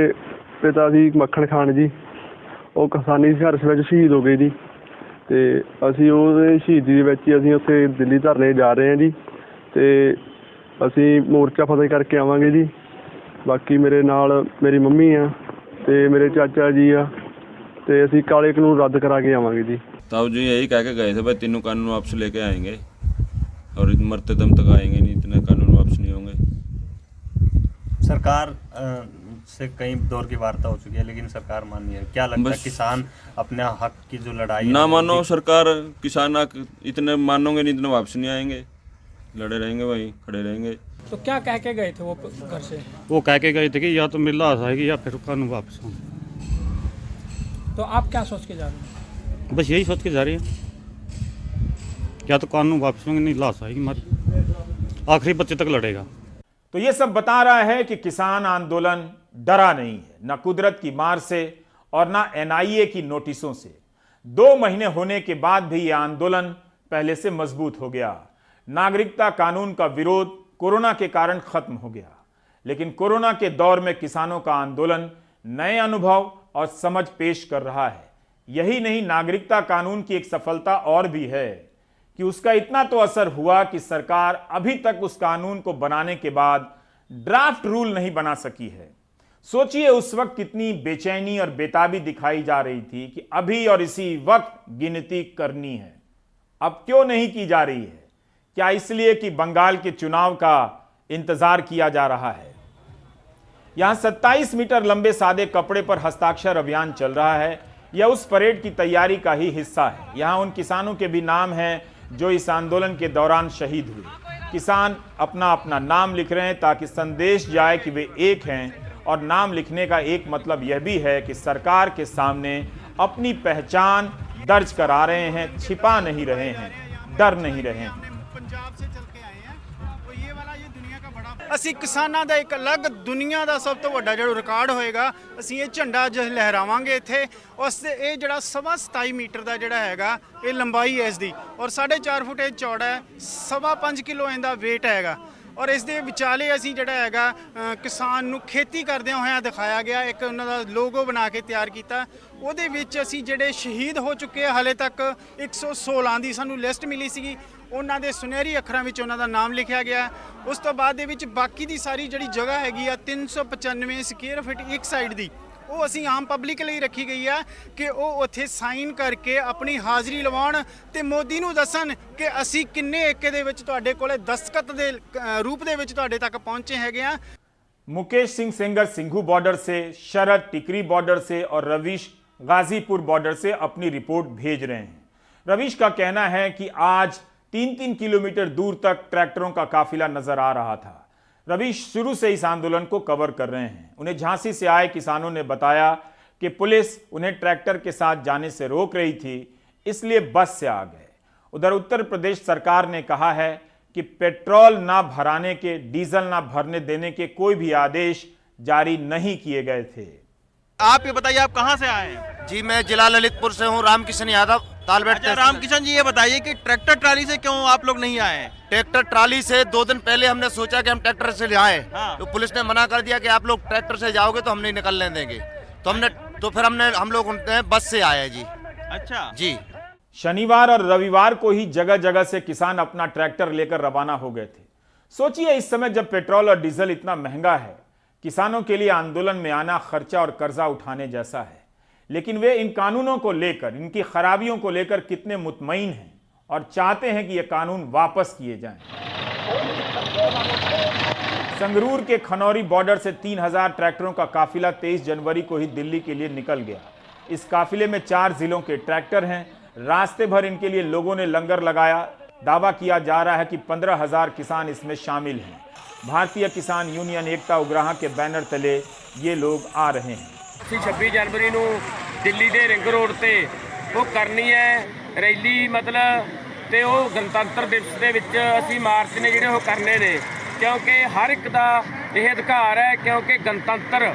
पिता जी मक्खਣ ਖਾਨ ਜੀ ਉਹ ਕਿਸਾਨੀ ਸੰਘਰਸ਼ ਵਿੱਚ ਸ਼ਹੀਦ ਹੋ ਗਏ ਜੀ ਤੇ ਅਸੀਂ ਉਹਦੇ ਸ਼ਹੀਦੀ ਦੇ ਵਿੱਚ ਹੀ ਅਸੀਂ ਉੱਥੇ ਦਿੱਲੀ ਧਰਨੇ ਜਾ ਰਹੇ ਹਾਂ ਜੀ ਤੇ ਅਸੀਂ ਮੋਰਚਾ ਫਤਿਹ ਕਰਕੇ ਆਵਾਂਗੇ ਜੀ। ਬਾਕੀ ਮੇਰੇ ਨਾਲ ਮੇਰੀ ਮੰਮੀ ਆ ਤੇ ਮੇਰੇ ਚਾਚਾ ਜੀ ਆ ਤੇ ਅਸੀਂ ਕਾਲੇ ਕਾਨੂੰਨ ਰੱਦ ਕਰਾ ਕੇ ਆਵਾਂਗੇ ਜੀ। ताऊ जी यही कह के गए थे भाई तीनों कानून वापस लेके आएंगे और मरते दम तक आएंगे नहीं, इतने कानून वापस नहीं होंगे। सरकार से कई दौर की वार्ता हो चुकी है लेकिन सरकार मान नहीं है। क्या लगता है किसान अपने हक की जो लड़ाई ना मानो सरकार, किसान इतने मानोगे नहीं, इतने वापस नहीं आएंगे, लड़े रहेंगे वहीं खड़े रहेंगे। तो क्या कह के गए थे वो घर से? वो कह के गए थे कि या तो मेरी लाश आएगी या फिर कानून वापस होंगे। तो आप क्या सोच के जा रहे हैं? बस यही सोच के जा रही है, या तो कानून वापस होंगे नहीं लाश आएगी हमारी, आखिरी बच्चे तक लड़ेगा। तो ये सब बता रहा है कि किसान आंदोलन डरा नहीं है, न कुदरत की मार से और न एनआईए की नोटिसों से। 2 महीने होने के बाद भी यह आंदोलन पहले से मजबूत हो गया। नागरिकता कानून का विरोध कोरोना के कारण खत्म हो गया, लेकिन कोरोना के दौर में किसानों का आंदोलन नए अनुभव और समझ पेश कर रहा है। यही नहीं, नागरिकता कानून की एक सफलता और भी है कि उसका इतना तो असर हुआ कि सरकार अभी तक उस कानून को बनाने के बाद ड्राफ्ट रूल नहीं बना सकी है। सोचिए उस वक्त कितनी बेचैनी और बेताबी दिखाई जा रही थी कि अभी और इसी वक्त गिनती करनी है। अब क्यों नहीं की जा रही है? क्या इसलिए कि बंगाल के चुनाव का इंतजार किया जा रहा है? यहां 27 मीटर लंबे सादे कपड़े पर हस्ताक्षर अभियान चल रहा है। यह उस परेड की तैयारी का ही हिस्सा है। यहां उन किसानों के भी नाम हैं जो इस आंदोलन के दौरान शहीद हुए। किसान अपना अपना नाम लिख रहे हैं ताकि संदेश जाए कि वे एक हैं, और नाम लिखने का एक मतलब यह भी है कि सरकार के सामने अपनी पहचान दर्ज करा रहे हैं, छिपा नहीं रहे हैं, डर नहीं रहे हैं। ਅਸੀਂ ਕਿਸਾਨਾਂ ਦਾ ਇੱਕ ਅਲੱਗ ਦੁਨੀਆ ਦਾ ਸਭ ਤੋਂ ਵੱਡਾ ਜਿਹੜਾ ਰਿਕਾਰਡ ਹੋਏਗਾ, ਅਸੀਂ ਇਹ ਝੰਡਾ ਅੱਜ ਲਹਿਰਾਵਾਂਗੇ ਇੱਥੇ। ਉਸ ਤੇ ਇਹ ਜਿਹੜਾ 27.5 ਮੀਟਰ ਦਾ ਜਿਹੜਾ ਹੈਗਾ ਇਹ ਲੰਬਾਈ ਹੈ ਇਸ ਦੀ, ਔਰ 4.5 ਫੁੱਟ ਇਹ ਚੌੜਾ ਹੈ, 5.5 ਕਿਲੋ ਇਹਦਾ weight ਹੈਗਾ। ਔਰ ਇਸ ਦੇ ਵਿਚਾਲੇ ਅਸੀਂ ਜਿਹੜਾ ਹੈਗਾ ਕਿਸਾਨ ਨੂੰ ਖੇਤੀ ਕਰਦਿਆਂ ਹੋਇਆਂ ਦਿਖਾਇਆ ਗਿਆ, ਇੱਕ ਉਹਨਾਂ ਦਾ ਲੋਗੋ ਬਣਾ ਕੇ ਤਿਆਰ ਕੀਤਾ। ਉਹਦੇ ਵਿੱਚ ਅਸੀਂ ਜਿਹੜੇ ਸ਼ਹੀਦ ਹੋ ਚੁੱਕੇ ਹਾਲੇ ਤੱਕ 116 ਦੀ ਸਾਨੂੰ ਲਿਸਟ ਮਿਲੀ ਸੀਗੀ, ਉਹਨਾਂ ਦੇ ਸੁਨਹਿਰੀ ਅੱਖਰਾਂ ਵਿੱਚ ਉਹਨਾਂ ਦਾ ਨਾਮ ਲਿਖਿਆ ਗਿਆ। ਉਸ ਤੋਂ ਬਾਅਦ ਦੇ ਵਿੱਚ ਬਾਕੀ ਦੀ ਸਾਰੀ ਜਿਹੜੀ ਜਗ੍ਹਾ ਹੈਗੀ ਆ 395 ਸਕੁਅਰ ਫੁੱਟ ਇੱਕ ਸਾਈਡ ਦੀ, ਉਹ ਅਸੀਂ ਆਮ ਪਬਲਿਕ ਲਈ ਰੱਖੀ ਗਈ ਆ ਕਿ ਉਹ ਉੱਥੇ ਸਾਈਨ ਕਰਕੇ ਆਪਣੀ ਹਾਜ਼ਰੀ ਲਵਾਉਣ ਤੇ ਮੋਦੀ ਨੂੰ ਦੱਸਣ ਕਿ ਅਸੀਂ ਕਿੰਨੇ ਏਕੇ ਦੇ ਵਿੱਚ ਤੁਹਾਡੇ ਕੋਲੇ ਦਸਤਖਤ ਦੇ ਰੂਪ ਦੇ ਵਿੱਚ ਤੁਹਾਡੇ ਤੱਕ ਪਹੁੰਚੇ ਹੈਗੇ ਆ। मुकेश सिंह सेंगर सिंघू बॉर्डर से, शरद टिकरी बॉर्डर से और रवीश गाजीपुर बॉर्डर से अपनी रिपोर्ट भेज रहे हैं। रवीश का कहना है कि आज 3-3 किलोमीटर दूर तक ट्रैक्टरों का काफिला नजर आ रहा था। रवीश शुरू से इस आंदोलन को कवर कर रहे हैं। उन्हें झांसी से आए किसानों ने बताया कि पुलिस उन्हें ट्रैक्टर के साथ जाने से रोक रही थी, इसलिए बस से आ गए। उधर उत्तर प्रदेश सरकार ने कहा है कि पेट्रोल ना भराने के, डीजल ना भरने देने के कोई भी आदेश जारी नहीं किए गए थे। आप ये बताइए, आप कहाँ से आए हैं? जी मैं जिला ललितपुर से हूँ, रामकिशन यादव, तालबेट। अच्छा रामकिशन जी, ये बताइए कि ट्रैक्टर ट्राली से क्यों आप लोग नहीं आए? ट्रैक्टर ट्राली से 2 दिन पहले हमने सोचा कि हम ट्रैक्टर से जाएं, तो पुलिस ने मना कर दिया कि आप लोग ट्रैक्टर से जाओगे तो हम नहीं निकलने देंगे, तो फिर हम लोग बस से आए जी। अच्छा जी। शनिवार और रविवार को ही जगह जगह से किसान अपना ट्रैक्टर लेकर रवाना हो गए थे। सोचिए इस समय जब पेट्रोल और डीजल इतना महंगा है, किसानों के लिए आंदोलन में आना खर्चा और कर्जा उठाने जैसा है। लेकिन वे इन कानूनों को लेकर, इनकी खराबियों को लेकर कितने मुतमईन हैं और चाहते हैं कि ये कानून वापस किए जाएं। संगरूर के खनौरी बॉर्डर से 3000 ट्रैक्टरों का काफिला 23 जनवरी को ही दिल्ली के लिए निकल गया। इस काफिले में 4 जिलों के ट्रैक्टर हैं। रास्ते भर इनके लिए लोगों ने लंगर लगाया। दावा किया जा रहा है कि 15,000 किसान इसमें शामिल हैं। भारतीय किसान यूनियन एकता उग्राह के बैनर तले ये लोग आ रहे हैं। 26 जनवरी ਨੂੰ ਦਿੱਲੀ ਦੇ ਰਿੰਗ ਰੋਡ ਤੇ ਉਹ ਕਰਨੀ ਹੈ ਰੈਲੀ, ਮਤਲਬ ਤੇ ਉਹ ਗਣਤੰਤਰ ਦਿਵਸ ਦੇ ਵਿੱਚ ਅਸੀਂ ਮਾਰਚ ਨੇ ਜਿਹੜੇ ਉਹ ਕਰਨੇ ਨੇ, ਕਿਉਂਕਿ ਹਰ ਇੱਕ ਦਾ ਇਹ ਅਧਿਕਾਰ ਹੈ, ਕਿਉਂਕਿ ਗਣਤੰਤਰ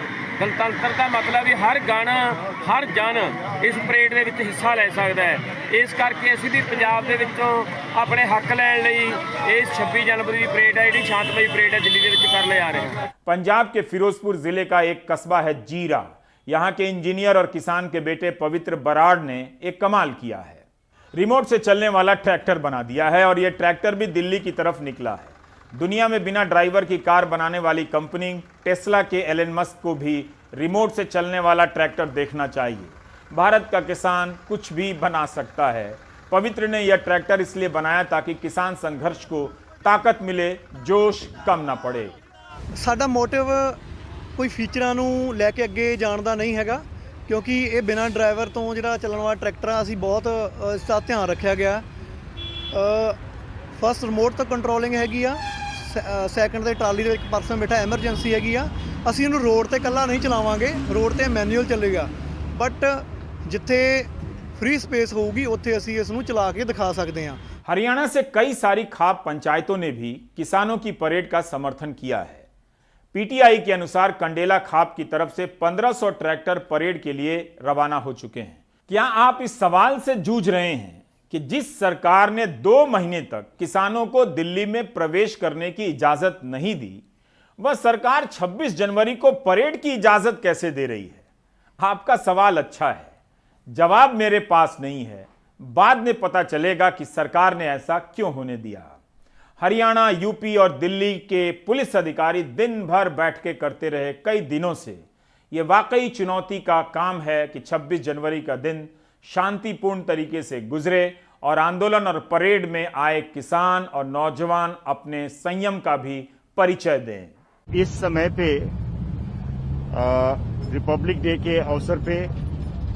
ਦਾ ਮਤਲਬ ਵੀ ਹਰ ਗਣ ਹਰ ਜਨ ਇਸ ਪਰੇਡ ਦੇ ਵਿੱਚ ਹਿੱਸਾ ਲੈ ਸਕਦਾ ਹੈ। ਇਸ ਕਰਕੇ ਅਸੀਂ ਵੀ ਪੰਜਾਬ ਦੇ ਵਿੱਚੋਂ ਆਪਣੇ ਹੱਕ ਲੈਣ ਲਈ ਇਸ 26 जनवरी ਦੀ ਪਰੇਡ ਹੈ, ਜਿਹੜੀ ਸ਼ਾਂਤਮਈ ਪਰੇਡ ਹੈ, ਦਿੱਲੀ ਦੇ ਵਿੱਚ ਕਰਨ ਜਾ ਰਹੇ ਹਾਂ। पंजाब के फिरोजपुर जिले का एक कस्बा है जीरा। यहाँ के इंजीनियर और किसान के बेटे पवित्र बराड़ ने एक कमाल किया है। रिमोट से चलने वाला ट्रैक्टर बना दिया है और यह ट्रैक्टर भी दिल्ली की तरफ निकला है। दुनिया में बिना ड्राइवर की कार बनाने वाली कंपनी टेस्ला के एलन मस्क को भी रिमोट से चलने वाला ट्रैक्टर देखना चाहिए। भारत का किसान कुछ भी बना सकता है। पवित्र ने यह ट्रैक्टर इसलिए बनाया ताकि किसान संघर्ष को ताकत मिले, जोश कम ना पड़े। ਸਾਡਾ ਮੋਟਿਵ ਕੋਈ ਫੀਚਰਾਂ ਨੂੰ ਲੈ ਕੇ ਅੱਗੇ ਜਾਣ ਦਾ ਨਹੀਂ ਹੈਗਾ, ਕਿਉਂਕਿ ਇਹ ਬਿਨਾਂ ਡਰਾਈਵਰ ਤੋਂ ਜਿਹੜਾ ਚੱਲਣ ਵਾਲਾ ਟਰੈਕਟਰ ਆ, ਅਸੀਂ ਬਹੁਤ ਇਸ ਦਾ ਧਿਆਨ ਰੱਖਿਆ ਗਿਆ। ਫਸਟ ਰਿਮੋਟ ਤੋਂ ਕੰਟਰੋਲਿੰਗ ਹੈਗੀ ਆ, ਸੈਕੰਡ ਤੇ ਟਰਾਲੀ ਦੇ ਵਿੱਚ ਪਰਸਨ ਬੈਠਾ, ਐਮਰਜੈਂਸੀ ਹੈਗੀ ਆ। ਅਸੀਂ ਇਹਨੂੰ ਰੋਡ ਤੇ ਇਕੱਲਾ ਨਹੀਂ ਚਲਾਵਾਂਗੇ, ਰੋਡ ਤੇ ਮੈਨੂਅਲ ਚੱਲੇਗਾ, ਬਟ ਜਿੱਥੇ फ्री स्पेस होगी उत्थे असी इसनू चला के दिखा सकते हैं। हरियाणा से कई सारी खाप पंचायतों ने भी किसानों की परेड का समर्थन किया है। पीटीआई के अनुसार कंडेला खाप की तरफ से 1500 ट्रैक्टर परेड के लिए रवाना हो चुके हैं। क्या आप इस सवाल से जूझ रहे हैं कि जिस सरकार ने 2 महीने तक किसानों को दिल्ली में प्रवेश करने की इजाजत नहीं दी, वह सरकार 26 जनवरी को परेड की इजाजत कैसे दे रही है? आपका सवाल अच्छा है, जवाब मेरे पास नहीं है। बाद में पता चलेगा कि सरकार ने ऐसा क्यों होने दिया। हरियाणा, यूपी और दिल्ली के पुलिस अधिकारी दिन भर बैठकें करते रहे कई दिनों से। यह वाकई चुनौती का काम है कि 26 जनवरी का दिन शांतिपूर्ण तरीके से गुजरे और आंदोलन और परेड में आए किसान और नौजवान अपने संयम का भी परिचय दें। इस समय पे रिपब्लिक डे के अवसर पे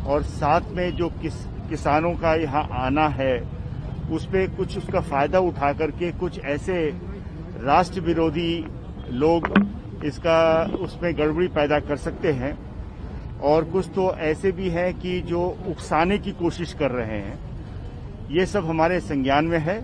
और साथ में जो किसानों का यहाँ आना है उस पे कुछ उसका फायदा उठा करके कुछ ऐसे राष्ट्र विरोधी लोग इसका उसमें गड़बड़ी पैदा कर सकते हैं और कुछ तो ऐसे भी हैं कि जो उकसाने की कोशिश कर रहे हैं। ये सब हमारे संज्ञान में है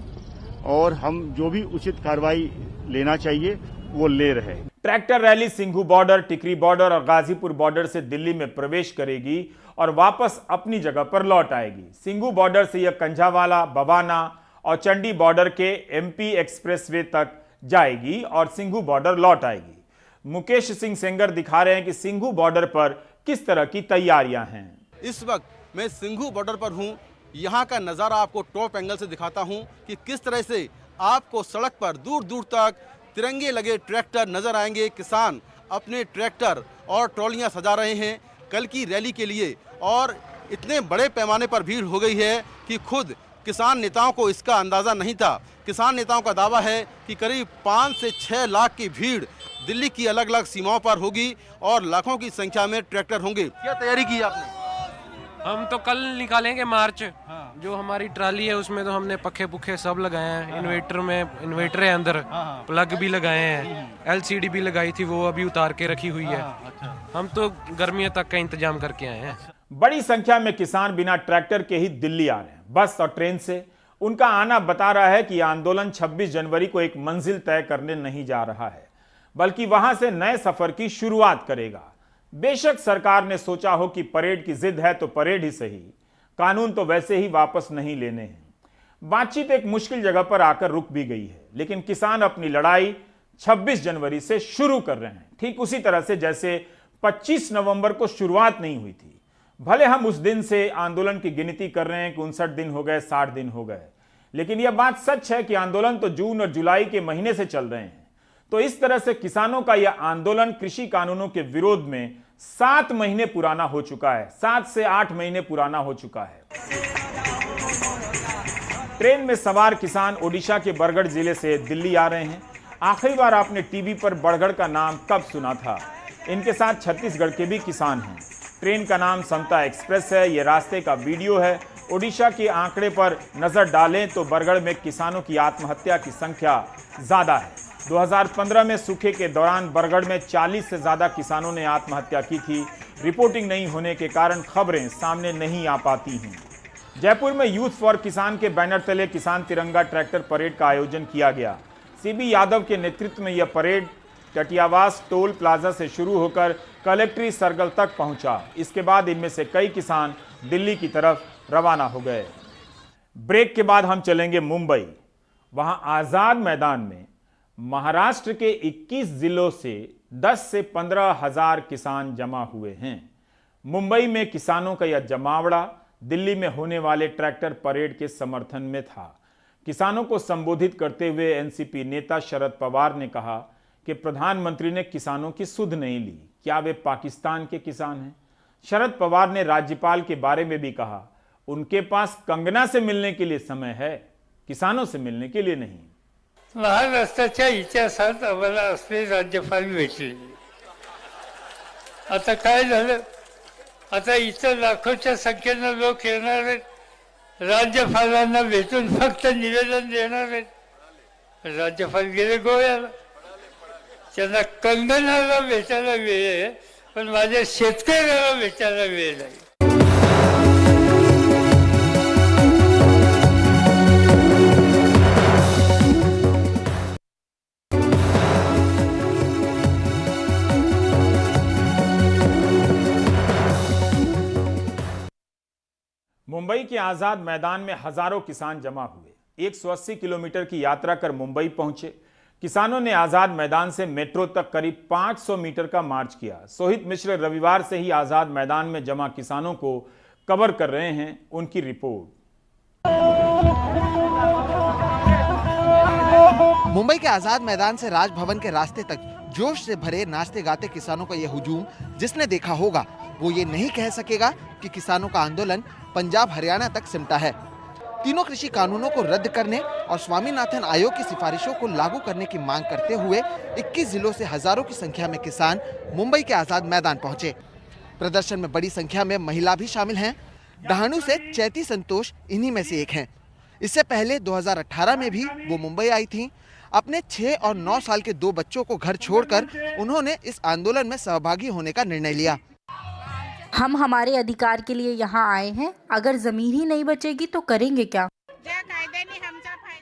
और हम जो भी उचित कार्रवाई लेना चाहिए वो ले रहे हैं। ट्रैक्टर रैली सिंघू बॉर्डर, टिकरी बॉर्डर और गाजीपुर बॉर्डर से दिल्ली में प्रवेश करेगी और वापस अपनी जगह पर लौट आएगी। सिंघू बॉर्डर से यह कंझावाला, बवाना और चंडी बॉर्डर के एमपी एक्सप्रेसवे तक जाएगी और सिंघू बॉर्डर लौट आएगी। मुकेश सिंह सेंगर दिखा रहे हैं कि सिंघू बॉर्डर पर किस तरह की तैयारियां हैं। इस वक्त मैं सिंघू बॉर्डर पर हूं। यहां का नज़ारा आपको टॉप एंगल से दिखाता हूं कि किस तरह से आपको सड़क पर दूर दूर तक तिरंगे लगे ट्रैक्टर नजर आएंगे। किसान अपने ट्रैक्टर और ट्रॉलियां सजा रहे हैं कल की रैली के लिए और इतने बड़े पैमाने पर भीड़ हो गई है कि खुद किसान नेताओं को इसका अंदाज़ा नहीं था। किसान नेताओं का दावा है कि करीब 5 से 6 लाख की भीड़ दिल्ली की अलग अलग सीमाओं पर होगी और लाखों की संख्या में ट्रैक्टर होंगे। क्या तैयारी की आपने? हम तो कल निकालेंगे मार्च। जो हमारी ट्राली है उसमें तो हमने पखे पुखे सब लगाए हैं। इन्वर्टर है अंदर, प्लग भी लगाए हैं, LCD भी लगाई थी वो अभी उतार के रखी हुई है। हम तो गर्मियों तक का इंतजाम करके आए हैं। बड़ी संख्या में किसान बिना ट्रैक्टर के ही दिल्ली आ रहे हैं, बस और ट्रेन से। उनका आना बता रहा है कि आंदोलन 26 जनवरी को एक मंजिल तय करने नहीं जा रहा है, बल्कि वहां से नए सफर की शुरुआत करेगा। बेशक सरकार ने सोचा हो कि परेड की जिद है तो परेड ही सही, कानून तो वैसे ही वापस नहीं लेने हैं। बातचीत एक मुश्किल जगह पर आकर रुक भी गई है, लेकिन किसान अपनी लड़ाई 26 जनवरी से शुरू कर रहे हैं, ठीक उसी तरह से जैसे 25 नवंबर को शुरुआत नहीं हुई थी। भले हम उस दिन से आंदोलन की गिनती कर रहे हैं कि 59 दिन हो गए, 60 दिन हो गए, लेकिन यह बात सच है कि आंदोलन तो जून और जुलाई के महीने से चल रहे हैं। तो इस तरह से किसानों का यह आंदोलन कृषि कानूनों के विरोध में 7 महीने पुराना हो चुका है, 7 से 8 महीने पुराना हो चुका है। ट्रेन में सवार किसान ओडिशा के बरगढ़ जिले से दिल्ली आ रहे हैं। आखिरी बार आपने टीवी पर बरगढ़ का नाम कब सुना था? इनके साथ छत्तीसगढ़ के भी किसान हैं। ट्रेन का नाम समता एक्सप्रेस है। यह रास्ते का वीडियो है। ओडिशा के आंकड़े पर नजर डालें तो बरगढ़ में किसानों की आत्महत्या की संख्या ज्यादा है। 2015 में सूखे के दौरान बरगढ़ में 40 से ज्यादा किसानों ने आत्महत्या की थी। रिपोर्टिंग नहीं होने के कारण खबरें सामने नहीं आ पाती हैं। जयपुर में यूथ फॉर किसान के बैनर तले किसान तिरंगा ट्रैक्टर परेड का आयोजन किया गया। CB यादव के नेतृत्व में यह परेड टटियावास टोल प्लाजा से शुरू होकर कलेक्ट्री सर्कल तक पहुंचा। इसके बाद इनमें से कई किसान दिल्ली की तरफ रवाना हो गए। ब्रेक के बाद हम चलेंगे मुंबई। वहां आजाद मैदान में महाराष्ट्र के 21 जिलों से 10 से 15 हजार किसान जमा हुए हैं। मुंबई में किसानों का यह जमावड़ा दिल्ली में होने वाले ट्रैक्टर परेड के समर्थन में था। किसानों को संबोधित करते हुए एनसीपी नेता शरद पवार ने कहा कि प्रधानमंत्री ने किसानों की सुध नहीं ली, क्या वे पाकिस्तान के किसान हैं? शरद पवार ने राज्यपाल के बारे में भी कहा, उनके पास कंगना से मिलने के लिए समय है, किसानों से मिलने के लिए नहीं। महाराष्ट्राच्या इतिहासात आम्हाला असले राज्यपाल भेटले। आता काय झालं, आता इतर लाखोच्या संख्येनं लोक येणार आहेत, राज्यपालांना भेटून फक्त निवेदन देणार आहेत। राज्यपाल गेले गोव्याला, त्यांना कंगनाला भेटायला वेळ आहे, पण माझ्या शेतकऱ्याला भेटायला वेळ नाही। मुंबई के आजाद मैदान में हजारों किसान जमा हुए। 180 किलोमीटर की यात्रा कर मुंबई पहुंचे। किसानों ने आजाद मैदान से मेट्रो तक करीब 500 मीटर का मार्च किया। सोहित मिश्र रविवार से ही आजाद मैदान में जमा किसानों को कवर कर रहे हैं, उनकी रिपोर्ट। मुंबई के आजाद मैदान से राजभवन के रास्ते तक जोश से भरे नाचते गाते किसानों का ये हुजूम जिसने देखा होगा वो ये नहीं कह सकेगा कि किसानों का आंदोलन पंजाब हरियाणा तक सिमटा है। तीनों कृषि कानूनों को रद्द करने और स्वामीनाथन आयोग की सिफारिशों को लागू करने की मांग करते हुए 21 जिलों से हजारों की संख्या में किसान मुंबई के आजाद मैदान पहुंचे। प्रदर्शन में बड़ी संख्या में महिला भी शामिल हैं। डहाणू से चैती संतोष इन्हीं में से एक हैं। इससे पहले 2018 में भी वो मुंबई आई थीं। अपने 6 और 9 साल के 2 बच्चों को घर छोड़कर उन्होंने इस आंदोलन में सहभागी होने का निर्णय लिया। हम हमारे अधिकार के लिए यहाँ आए हैं, अगर जमीन ही नहीं बचेगी तो करेंगे क्या?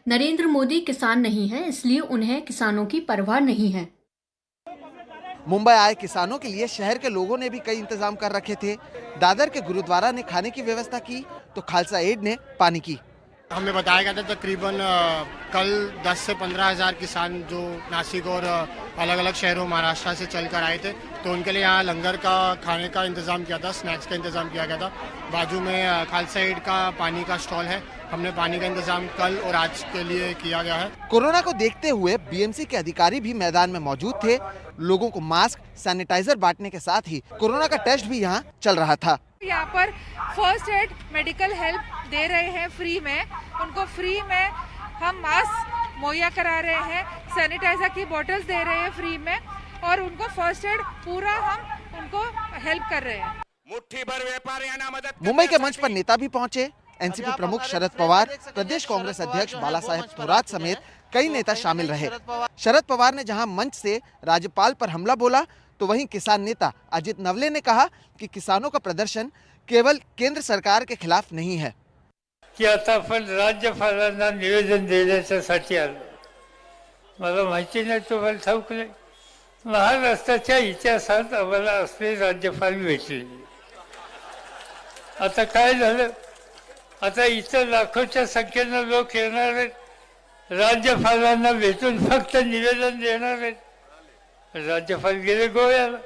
नरेंद्र मोदी किसान नहीं है, इसलिए उन्हें किसानों की परवाह नहीं है। मुंबई आए किसानों के लिए शहर के लोगों ने भी कई इंतजाम कर रखे थे। दादर के गुरुद्वारा ने खाने की व्यवस्था की तो खालसा एड ने पानी की। हमें बताया गया था तकरीबन कल 10 से 15 हज़ार किसान जो नासिक और अलग अलग शहरों महाराष्ट्र से चल कर आए थे, तो उनके लिए यहाँ लंगर का खाने का इंतज़ाम किया था, स्नैक्स का इंतज़ाम किया गया था। बाजू में खालसा एड का पानी का स्टॉल है, हमने पानी का इंतज़ाम कल और आज के लिए किया गया है। कोरोना को देखते हुए बीएमसी के अधिकारी भी मैदान में मौजूद थे। लोगों को मास्क, सैनिटाइजर बांटने के साथ ही कोरोना का टेस्ट भी यहाँ चल रहा था। यहाँ पर फर्स्ट एड मेडिकल हेल्प दे रहे हैं फ्री में, उनको फ्री में हम मास्क मुहैया करा रहे हैं, सैनिटाइजर की बोतल्स दे रहे हैं फ्री में और उनको फर्स्ट एड पूरा हम उनको हेल्प कर रहे हैं। मुट्ठी भर व्यापारियों मदद। मुंबई के मंच पर नेता भी पहुंचे। एनसीपी प्रमुख शरद पवार, प्रदेश कांग्रेस अध्यक्ष बाला साहेब थोराट समेत कई नेता शामिल रहे। शरद पवार ने जहां मंच से राज्यपाल पर हमला बोला तो वहीं किसान नेता अजित नवले ने कहा कि किसानों का प्रदर्शन केवल केंद्र सरकार के खिलाफ नहीं है। की आता आपण राज्यपालांना निवेदन देण्यासाठी आलो, मला माहिती नाही, तुम्हाला ठाऊक नाही, महाराष्ट्राच्या इतिहासात आम्हाला असले राज्यपाल भेटले। आता काय झालं, आता इतर लाखोच्या संख्येनं लोक येणार आहेत, राज्यपालांना भेटून फक्त निवेदन देणार आहेत। राज्यपाल गेले गोव्याला,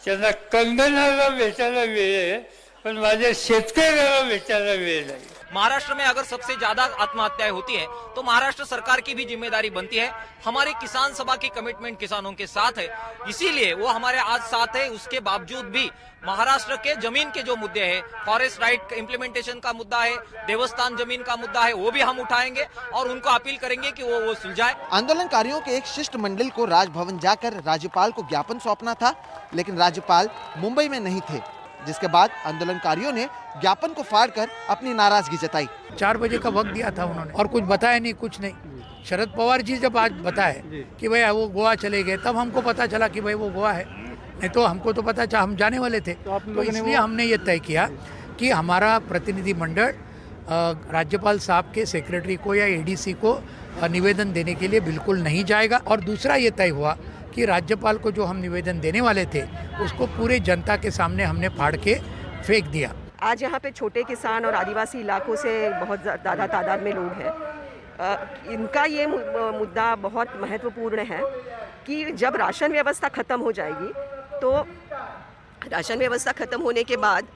त्यांना कंगनाला भेटायला वेळ आहे, पण माझ्या शेतकऱ्याला भेटायला वेळ नाही। महाराष्ट्र में अगर सबसे ज्यादा आत्महत्याएं होती हैं तो महाराष्ट्र सरकार की भी जिम्मेदारी बनती है। हमारे किसान सभा की कमिटमेंट किसानों के साथ है, इसीलिए वो हमारे आज साथ है। उसके बावजूद भी महाराष्ट्र के जमीन के जो मुद्दे हैं, फॉरेस्ट राइट इम्प्लीमेंटेशन का मुद्दा है, देवस्थान जमीन का मुद्दा है, वो भी हम उठाएंगे और उनको अपील करेंगे कि वो सुलझाए। आंदोलनकारियों के एक शिष्टमंडल को राजभवन जाकर राज्यपाल को ज्ञापन सौंपना था, लेकिन राज्यपाल मुंबई में नहीं थे, जिसके बाद आंदोलनकारियों ने ज्ञापन को फाड़कर अपनी नाराजगी जताई। 4 बजे का वक्त दिया था उन्होंने और कुछ बताया नहीं, कुछ नहीं। शरद पवार जी जब आज बताए कि भाई वो गोवा चले गए, तब हमको पता चला कि भाई वो गोवा है, नहीं तो हमको तो पता चला, हम जाने वाले थे। तो इसलिए हमने ये तय किया कि हमारा प्रतिनिधिमंडल राज्यपाल साहब के सेक्रेटरी को या एडीसी को निवेदन देने के लिए बिल्कुल नहीं जाएगा। और दूसरा ये तय हुआ कि राज्यपाल को जो हम निवेदन देने वाले थे उसको पूरे जनता के सामने हमने फाड़ के फेंक दिया। आज यहाँ पे छोटे किसान और आदिवासी इलाकों से बहुत ज़्यादा तादाद में लोग हैं। इनका ये मुद्दा बहुत महत्वपूर्ण है कि जब राशन व्यवस्था ख़त्म हो जाएगी तो राशन व्यवस्था ख़त्म होने के बाद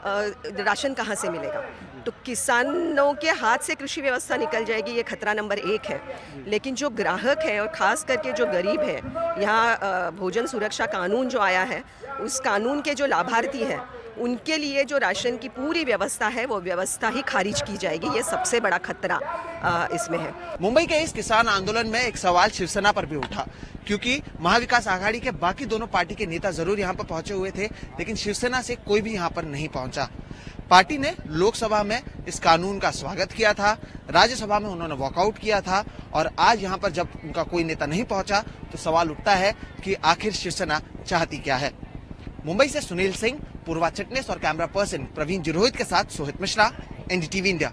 राशन कहाँ से मिलेगा, तो किसानों के हाथ से कृषि व्यवस्था निकल जाएगी, ये खतरा नंबर 1 है। लेकिन जो ग्राहक है और ख़ास करके जो गरीब है, यहाँ भोजन सुरक्षा कानून जो आया है, उस कानून के जो लाभार्थी हैं उनके लिए जो राशन की पूरी व्यवस्था है वो व्यवस्था ही खारिज की जाएगी। ये सबसे बड़ा खतरा इसमें है। मुंबई के इस किसान आंदोलन में एक सवाल शिवसेना पर भी उठा, क्योंकि महाविकास आघाड़ी के बाकी दोनों पार्टी के नेता जरूर यहाँ पर पहुंचे हुए थे, लेकिन शिवसेना से कोई भी यहाँ पर नहीं पहुंचा। पार्टी ने लोकसभा में इस कानून का स्वागत किया था, राज्यसभा में उन्होंने वॉकआउट किया था, और आज यहाँ पर जब उनका कोई नेता नहीं पहुंचा तो सवाल उठता है कि आखिर शिवसेना चाहती क्या है। मुंबई से सुनील सिंह, पूर्वा चिटनेस और कैमरा पर्सन प्रवीण जिरोहित के साथ सोहित मिश्रा, एनडीटीवी इंडिया।